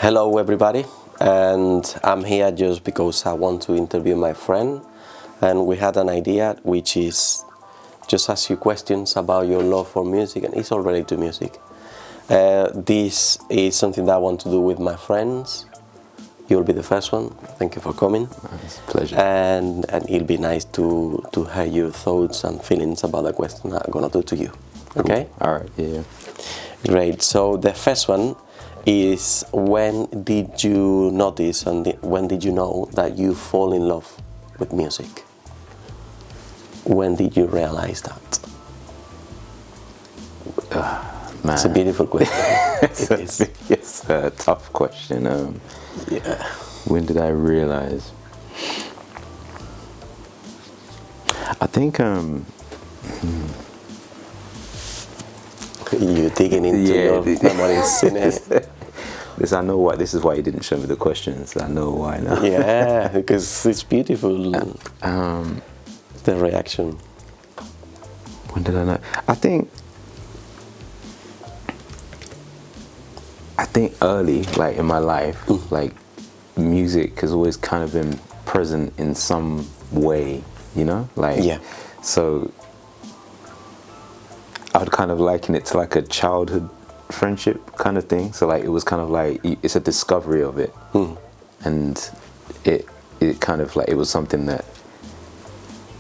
Hello everybody, and I'm here just because I want to interview my friend, and we had an idea which is just ask you questions about your love for music, and it's all related to music. This is something that I want to do with my friends. You'll be the first one. Thank you for coming. It's a pleasure. And it'll be nice to hear your thoughts and feelings about the question I'm gonna do to you. Okay? Cool. All right, yeah. Great. So the first one is, when did you notice and when did you know that you fall in love with music? When did you realize that? Man. It's a beautiful question. It's a tough question. Yeah. When did I realize? I think You're digging into your memories in it. I know why. This is why you didn't show me the questions. I know why now. Yeah, because it's beautiful. The reaction. When did I know? I think early, like in my life, like music has always kind of been present in some way, you know? Like, yeah. So I would kind of liken it to like a childhood friendship kind of thing. So like it was kind of like it's a discovery of it, and it kind of like it was something that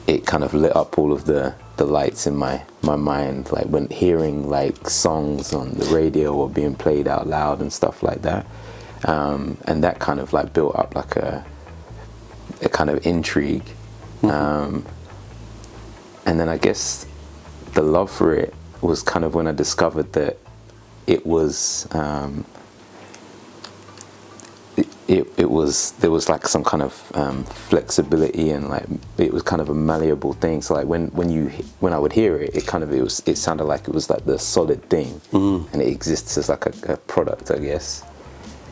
it kind of lit up all of the lights in my mind, like when hearing like songs on the radio or being played out loud and stuff like that, and that kind of like built up like a kind of intrigue, and then I guess the love for it was kind of when I discovered that it was there was like some kind of flexibility, and like it was kind of a malleable thing. So like when I would hear it, it sounded like it was like the solid thing, and it exists as like a product, I guess.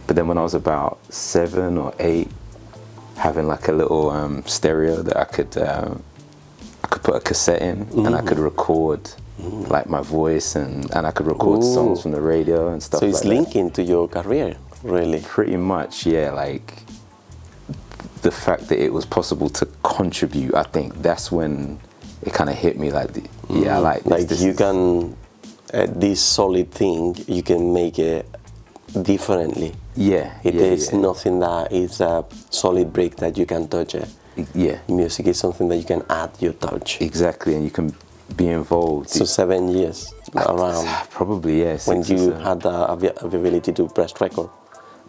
But then when I was about 7 or 8, having like a little stereo that I could put a cassette in, and I could record like my voice, and I could record songs from the radio and stuff like that. So it's linking to your career, really? Pretty much, yeah. Like the fact that it was possible to contribute, I think that's when it kind of hit me like, I like this. Like you can, this solid thing, you can make it differently. Yeah. It is nothing that is a solid brick that you can touch it. Yeah. Music is something that you can add your touch. Exactly, and you can be involved. So 7 years around. Probably, yes. When you had the ability to press record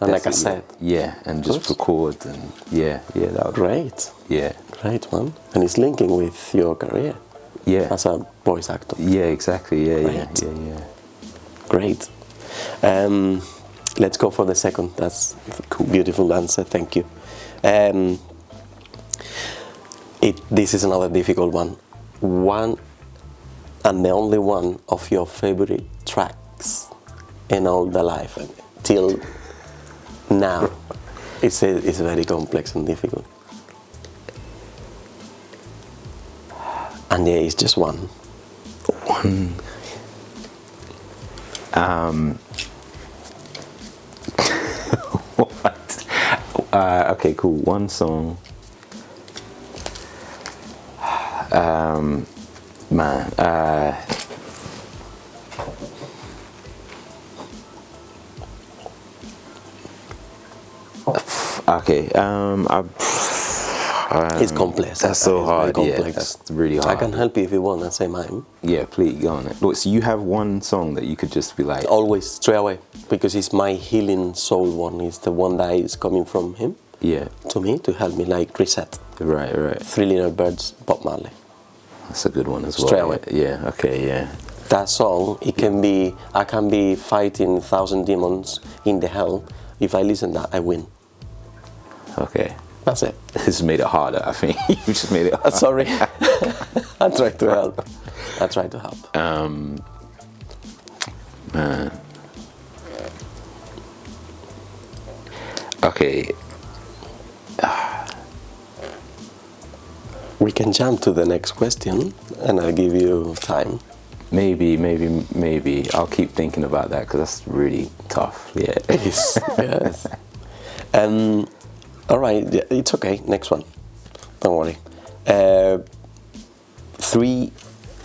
and like a cassette. Yeah, and just record, and that was great. Yeah. Great, man. And it's linking with your career. Yeah. As a voice actor. Yeah, exactly. Yeah, right. yeah. Great. Let's go for the second. That's a cool, beautiful answer. Thank you. This is another difficult one. One and the only one of your favorite tracks in all the life till now. It's very complex and difficult. And it's just one. What? Okay, cool. One song. Man. Okay. It's complex. That's so hard. Complex. Yeah, that's really hard. I can help you if you want and say mine. Yeah, please go on it. Look, so you have one song that you could just be like, always straight away, because it's my healing soul one. It's the one that is coming from him. Yeah. To me, to help me like reset. Right. 3 Little Birds, Bob Marley. That's a good one as well. Straight away. Yeah. Okay. Yeah. That song, I can be fighting 1,000 demons in the hell. If I listen to that, I win. Okay. That's it. This made it harder, I think. You just made it harder. Sorry. I tried to help. Man. Okay. We can jump to the next question, and I'll give you time. Maybe. I'll keep thinking about that because that's really tough. Yeah. It is. Yes. All right, it's okay. Next one. Don't worry. 3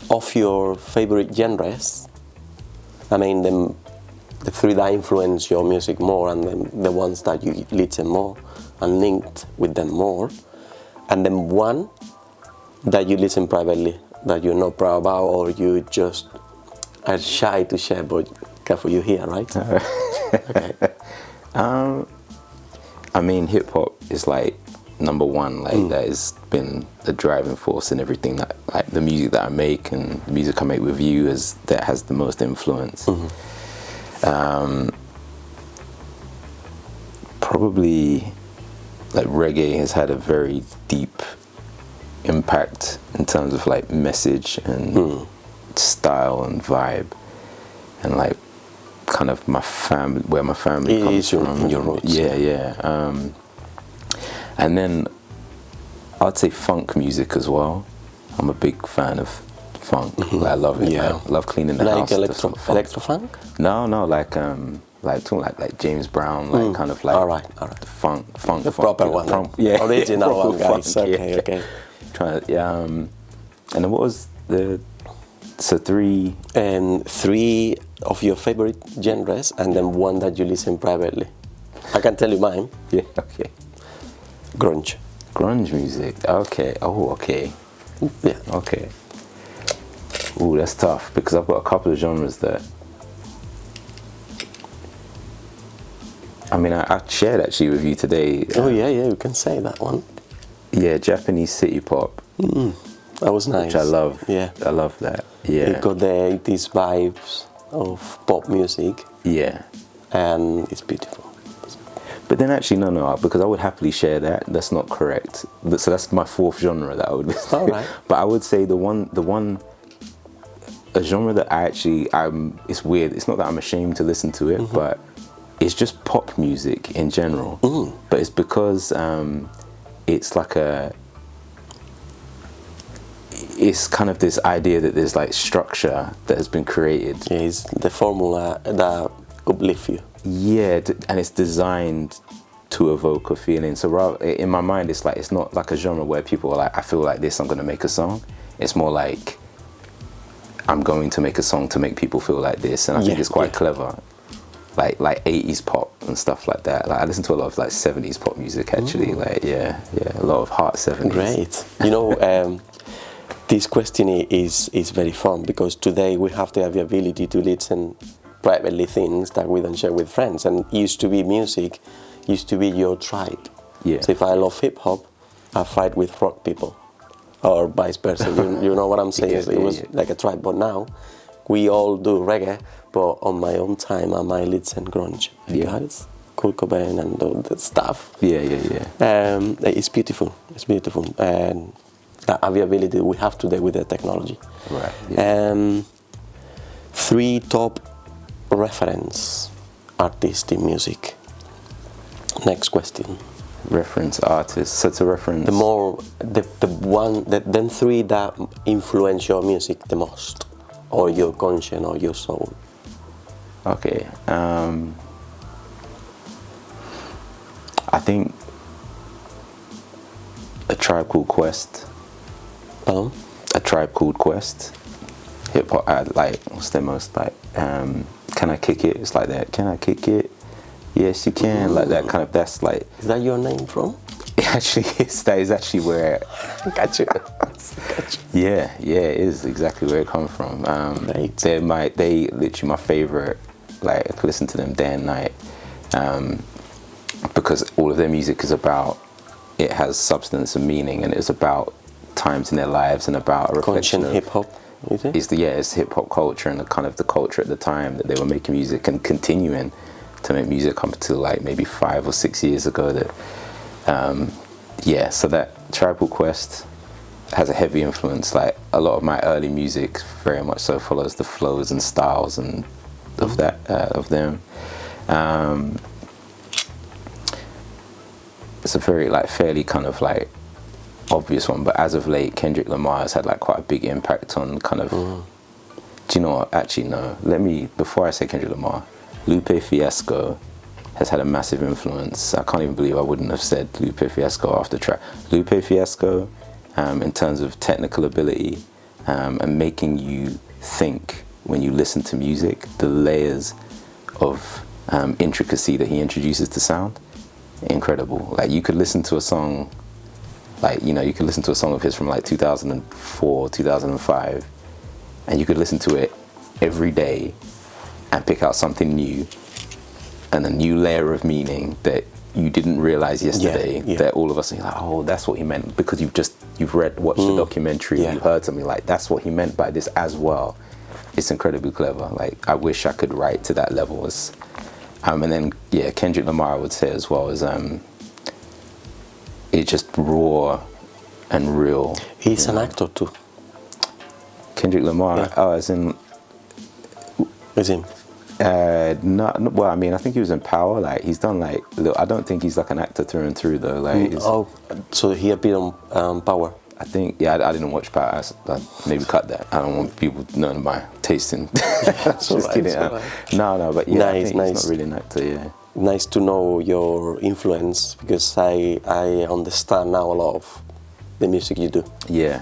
of your favorite genres. I mean, the 3 that influence your music more, and then the ones that you listen more and linked with them more, and then 1 that you listen privately that you're not proud about, or you just are shy to share, but careful, you hear, right? Okay. I mean, hip hop is like number 1. Like that has been the driving force in everything that, like, the music that I make and the music I make with you that has the most influence. Probably, like, reggae has had a very deep impact in terms of like message and style and vibe, and like kind of my family, where my family comes from. Your roots. Yeah. And then I'd say funk music as well. I'm a big fan of funk. Like, I love it. Yeah. I love cleaning the house. Like electro funk? No, like talking like James Brown, like kind of like all right. funk, The proper one. yeah, original proper one, guys. funk, Okay. And then what was so 3? And 3 of your favorite genres, and then 1 that you listen privately. I can tell you mine. Yeah, okay. Grunge music. Okay. Oh, okay. Yeah. Okay. Ooh, that's tough because I've got a couple of genres that. I mean, I shared actually with you today. Oh yeah, you can say that one. Yeah, Japanese city pop. That was nice. Which I love. Yeah. I love that. Yeah. It got the 80s vibes of pop music. Yeah. And it's beautiful. But then actually, no, because I would happily share that. That's not correct. So that's my 4th genre that I would listen to. All right. But I would say a genre that it's weird. It's not that I'm ashamed to listen to it, but it's just pop music in general. But it's because it's like it's kind of this idea that there's like structure that has been created. Yeah, it's the formula that uplifts you. Yeah, and it's designed to evoke a feeling. So in my mind, it's not like a genre where people are like, I feel like this, I'm going to make a song. It's more like, I'm going to make a song to make people feel like this, and I think it's quite clever. Like 80s pop and stuff like that. Like, I listen to a lot of like 70s pop music actually. Like a lot of Heart 70s. Great. You know, this question is very fun because today we have the ability to listen privately things that we don't share with friends, and music used to be your tribe. Yeah. So if I love hip hop, I fight with rock people, or vice versa. you know what I'm saying? It was like a tribe, but now we all do reggae. But on my own time, I might listen grunge. Guys, Kurt Cobain and the stuff. Yeah. It's beautiful. It's beautiful, and the availability we have today with the technology. Right. Yeah. 3 top reference artists in music. Next question. Reference artists. So to reference. Then 3 that influence your music the most, or your conscience, or your soul. Okay. I think A Tribe Called Quest. Pardon? A Tribe Called Quest. Hip hop. Like, what's the most like? Can I kick it? It's like that. Can I kick it? Yes, you can. Like that kind of. That's like. Is that your name from? It actually is. That is actually where. Got you. Yeah, it is exactly where it comes from. Right. They literally my favorite. Like, I could listen to them day and night, because all of their music is about. It has substance and meaning, and it's about times in their lives and about a reflection of hip hop. Is it? It's hip hop culture and the culture at the time that they were making music and continuing to make music up until like maybe 5 or 6 years ago. So that Tribe Called Quest has a heavy influence. Like, a lot of my early music very much so follows the flows and styles and of them. It's a very like fairly kind of like obvious one, but as of late, Kendrick Lamar has had like quite a big impact on kind of Do you know what? Actually, no. Before I say Kendrick Lamar, Lupe Fiasco has had a massive influence. I can't even believe I wouldn't have said Lupe Fiasco after track. Lupe Fiasco, in terms of technical ability and making you think when you listen to music, the layers of intricacy that he introduces to sound, incredible. Like you could listen to a song, you could listen to a song of his from like 2004, 2005, and you could listen to it every day and pick out something new and a new layer of meaning that you didn't realize yesterday, that all of us are like, oh, that's what he meant, because you've watched the documentary, you heard something like, that's what he meant by this as well. It's incredibly clever. Like, I wish I could write to that level. And then, Kendrick Lamar, I would say as well, is it's just raw and real. He's an actor too. Kendrick Lamar, as in... Is him? Well, I mean, I think he was in Power. Like, he's done like... I don't think he's like an actor through and through, though. Like, so he appeared on Power. I think, I didn't watch Power. I maybe cut that. I don't want people knowing my tasting. Just kidding. No, but nice. He's not really an actor, Nice to know your influence, because I understand now a lot of the music you do. Yeah.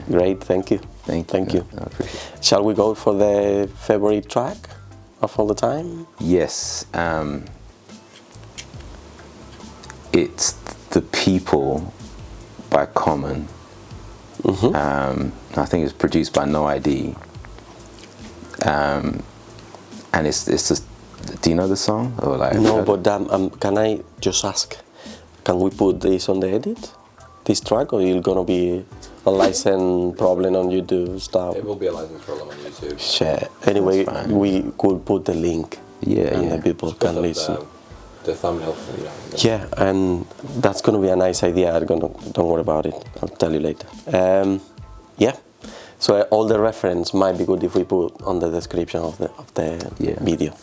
Great, thank you. Thank you. I appreciate it. Shall we go for the favorite track of all the time? Yes. It's The People by Common. I think it's produced by No ID. And it's just, do you know the song? Or like, no, but can I just ask, can we put this on the edit? This track, or is it gonna be a license problem on YouTube stuff? It will be a license problem on YouTube. Shit. Anyway, we could put the link. And the people can listen. The thumbnail. Yeah, and that's gonna be a nice idea. Don't worry about it. I'll tell you later. So all the reference might be good if we put on the description of the video.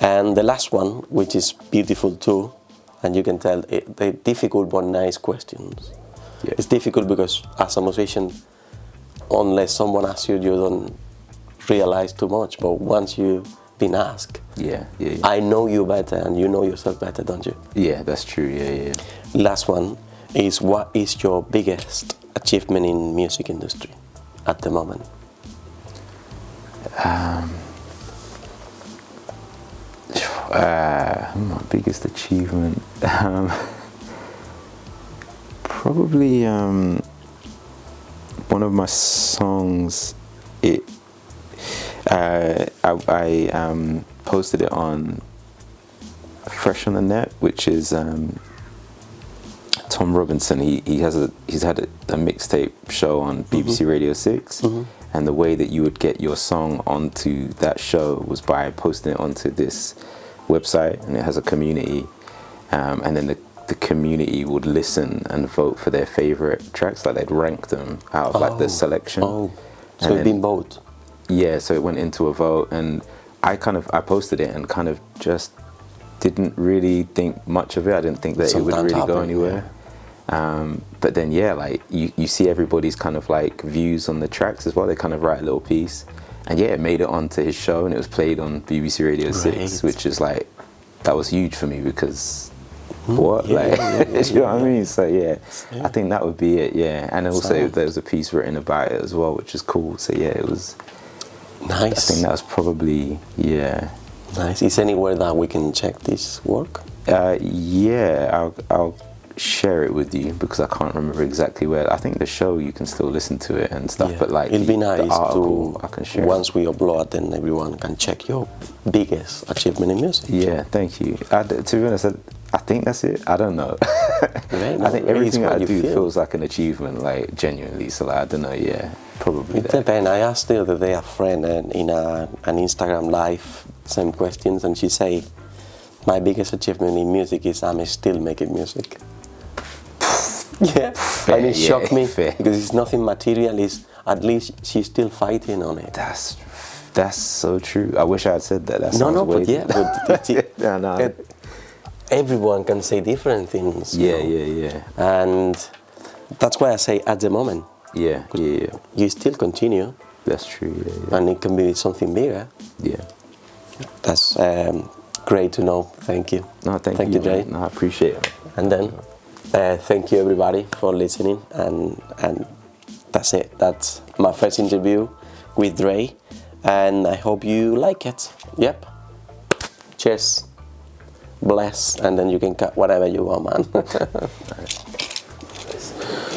And the last one, which is beautiful too, and you can tell the difficult but nice questions. Yeah. It's difficult because as a musician, unless someone asks you, you don't realize too much. But once you've been asked, I know you better and you know yourself better, don't you? Yeah, that's true. Yeah. Last one is, what is your biggest achievement in music industry at the moment? My biggest achievement, probably one of my songs. I posted it on Fresh on the Net, which is Tom Robinson. He's had a mixtape show on BBC Radio 6, and the way that you would get your song onto that show was by posting it onto this website, and it has a community, and then the community would listen and vote for their favorite tracks. Like, they'd rank them out of like the selection. So it's been voted. Yeah, so it went into a vote, and I posted it and kind of just didn't really think much of it. I didn't think that it would really go anywhere. But then like you see everybody's kind of like views on the tracks as well. They kind of write a little piece, and it made it onto his show, and it was played on BBC Radio 6, which is like, that was huge for me, because you know what I mean? So I think that would be it. And also there was a piece written about it as well, which is cool. So it was nice. I think that was probably nice. Is anywhere that we can check this work? I'll share it with you, because I can't remember exactly where. I think the show, you can still listen to it and stuff, but like, it'll be nice article, I can share once we upload, then everyone can check your biggest achievement in music. Thank you. To be honest, I think that's it. I don't know. I think everything I do feels like an achievement, like, genuinely. So like, I don't know. Probably. It depends. I asked the other day a friend in an Instagram live, same questions, and she said, my biggest achievement in music is I'm still making music. And it shocked me, because it's nothing material. It's, at least she's still fighting on it. That's so true. I wish I had said that. But everyone can say different things. And that's why I say at the moment. Yeah. You still continue. That's true. Yeah. and it can be something bigger. Yeah. That's great to know. Thank you. No, thank you, Jay. man. No, I appreciate it. And then thank you everybody for listening, and that's it. That's my first interview with Dre, and I hope you like it. Yep. Cheers. Bless, and then you can cut whatever you want, man.